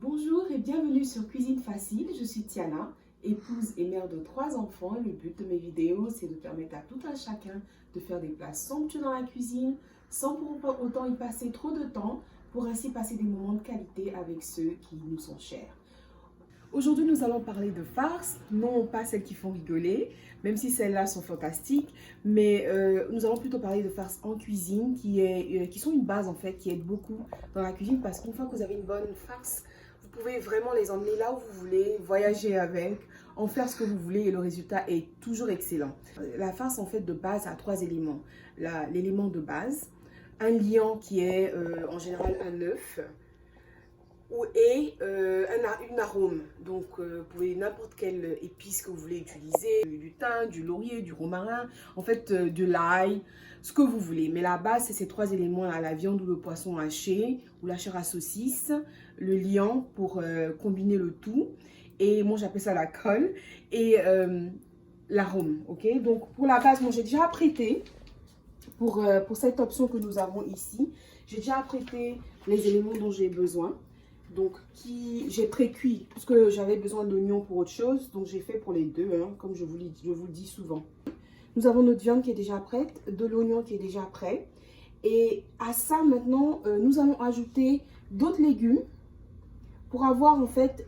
Bonjour et bienvenue sur Cuisine Facile, je suis Tiana, épouse et mère de 3 enfants. Le but de mes vidéos, c'est de permettre à tout un chacun de faire des plats somptueux dans la cuisine, sans pour autant y passer trop de temps, pour ainsi passer des moments de qualité avec ceux qui nous sont chers. Aujourd'hui, nous allons parler de farces, non pas celles qui font rigoler, même si celles-là sont fantastiques, mais nous allons plutôt parler de farces en cuisine qui sont une base en fait, qui aide beaucoup dans la cuisine parce qu'une fois que vous avez une bonne farce, vous pouvez vraiment les emmener là où vous voulez, voyager avec, en faire ce que vous voulez et le résultat est toujours excellent. La farce en fait de base a 3 éléments. L'élément de base, un liant qui est en général un œuf, et une arôme. Donc, vous pouvez n'importe quelle épice que vous voulez utiliser, du thym, du laurier, du romarin, en fait, de l'ail, ce que vous voulez. Mais la base, c'est ces 3 éléments-là, la viande ou le poisson haché, ou la chair à saucisse, le liant pour combiner le tout, et moi j'appelle ça la colle, et l'arôme, ok? Donc, pour la base, moi j'ai déjà apprêté, pour cette option que nous avons ici, j'ai déjà apprêté les éléments dont j'ai besoin. Donc, j'ai pré-cuit, puisque j'avais besoin d'oignons pour autre chose. Donc, j'ai fait pour les deux, hein, comme je vous le dis souvent. Nous avons notre viande qui est déjà prête, de l'oignon qui est déjà prêt. Et à ça, maintenant, nous allons ajouter d'autres légumes. Pour avoir, en fait,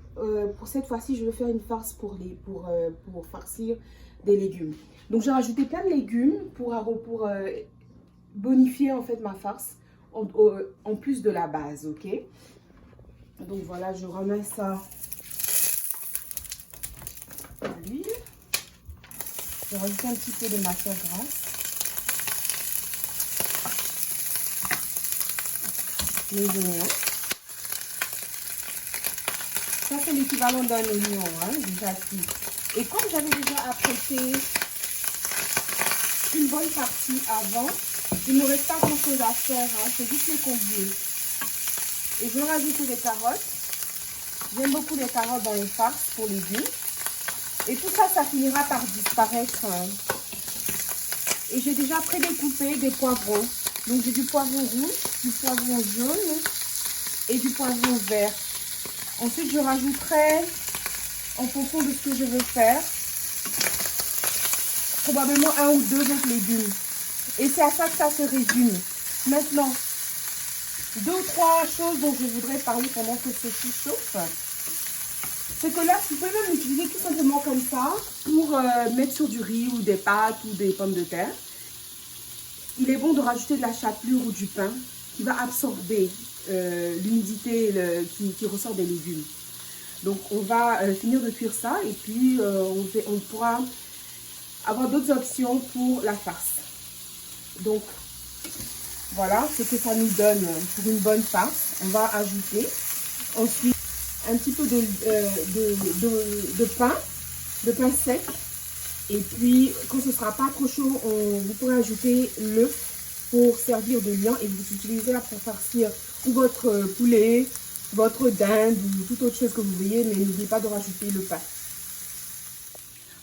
pour cette fois-ci, je vais faire une farce pour farcir des légumes. Donc, j'ai rajouté plein de légumes pour bonifier, en fait, ma farce, en plus de la base, ok? Donc voilà, je remets ça à l'huile. Je rajoute un petit peu de matière grasse. Les oignons. Ça, c'est l'équivalent d'un oignon, hein, déjà cuit. Et comme j'avais déjà apprêté une bonne partie avant, il ne me reste pas grand chose à faire, hein, c'est juste les conduire. Et je vais rajouter des carottes. J'aime beaucoup les carottes dans les farces pour légumes. Et tout ça, ça finira par disparaître. Et j'ai déjà prédécoupé des poivrons. Donc j'ai du poivron rouge, du poivron jaune et du poivron vert. Ensuite, je rajouterai, en fonction de ce que je veux faire, probablement 1 ou 2 autres légumes. Et c'est à ça que ça se résume. Maintenant, 2 ou 3 choses dont je voudrais parler pendant que ceci chauffe. C'est que là, tu peux même l'utiliser tout simplement comme ça pour mettre sur du riz ou des pâtes ou des pommes de terre. Il est bon de rajouter de la chapelure ou du pain qui va absorber l'humidité qui ressort des légumes. Donc, on va finir de cuire ça et puis on pourra avoir d'autres options pour la farce. Donc, voilà ce que ça nous donne pour une bonne farce. On va ajouter ensuite un petit peu de pain sec. Et puis, quand ce ne sera pas trop chaud, vous pourrez ajouter l'œuf pour servir de liant. Et vous utilisez là pour farcir ou votre poulet, votre dinde ou toute autre chose que vous voyez. Mais n'oubliez pas de rajouter le pain.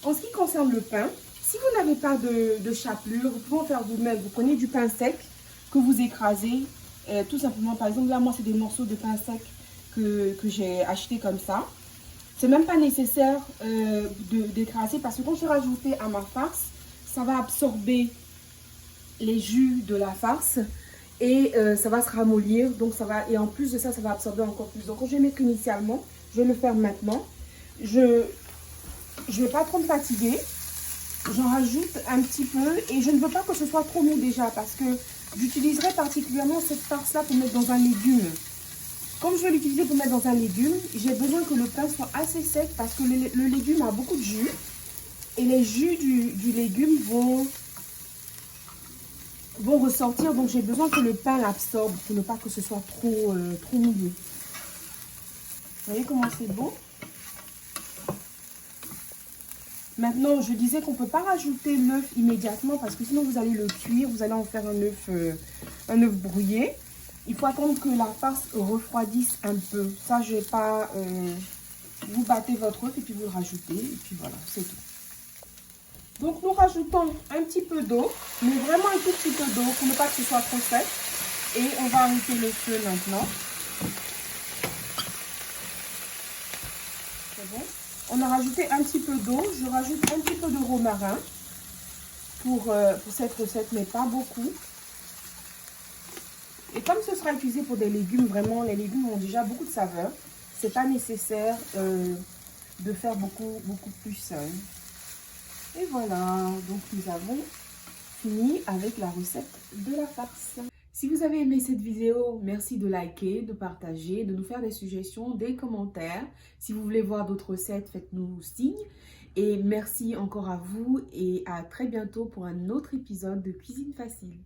En ce qui concerne le pain, si vous n'avez pas de chapelure, vous pouvez en faire vous-même. Vous prenez du pain sec que vous écrasez, tout simplement. Par exemple, là, moi, c'est des morceaux de pain sec que j'ai acheté comme ça. C'est même pas nécessaire d'écraser parce que quand je vais rajouter à ma farce, ça va absorber les jus de la farce et ça va se ramollir. Donc et en plus de ça, ça va absorber encore plus. Donc, quand je vais mettre initialement, je vais le faire maintenant. Je vais pas trop me fatiguer. J'en rajoute un petit peu et je ne veux pas que ce soit trop mou déjà parce que j'utiliserai particulièrement cette farce-là pour mettre dans un légume. Comme je vais l'utiliser pour mettre dans un légume, j'ai besoin que le pain soit assez sec parce que le légume a beaucoup de jus. Et les jus du légume vont ressortir. Donc j'ai besoin que le pain l'absorbe pour ne pas que ce soit trop mouillé. Vous voyez comment c'est beau? Maintenant, je disais qu'on ne peut pas rajouter l'œuf immédiatement parce que sinon vous allez le cuire, vous allez en faire un œuf brouillé. Il faut attendre que la farce refroidisse un peu. Ça, je ne vais pas... vous battez votre œuf et puis vous le rajoutez. Et puis voilà, c'est tout. Donc, nous rajoutons un petit peu d'eau, mais vraiment un tout petit peu d'eau pour ne pas que ce soit trop sec. Et on va arrêter le feu maintenant. c'est bon. On a rajouté un petit peu d'eau. Je rajoute un petit peu de romarin pour cette recette, mais pas beaucoup. Et comme ce sera utilisé pour des légumes, vraiment, les légumes ont déjà beaucoup de saveur. C'est pas nécessaire de faire beaucoup plus. Et voilà, donc nous avons fini avec la recette de la farce. Si vous avez aimé cette vidéo, merci de liker, de partager, de nous faire des suggestions, des commentaires. Si vous voulez voir d'autres recettes, faites-nous signe. Et merci encore à vous et à très bientôt pour un autre épisode de Cuisine Facile.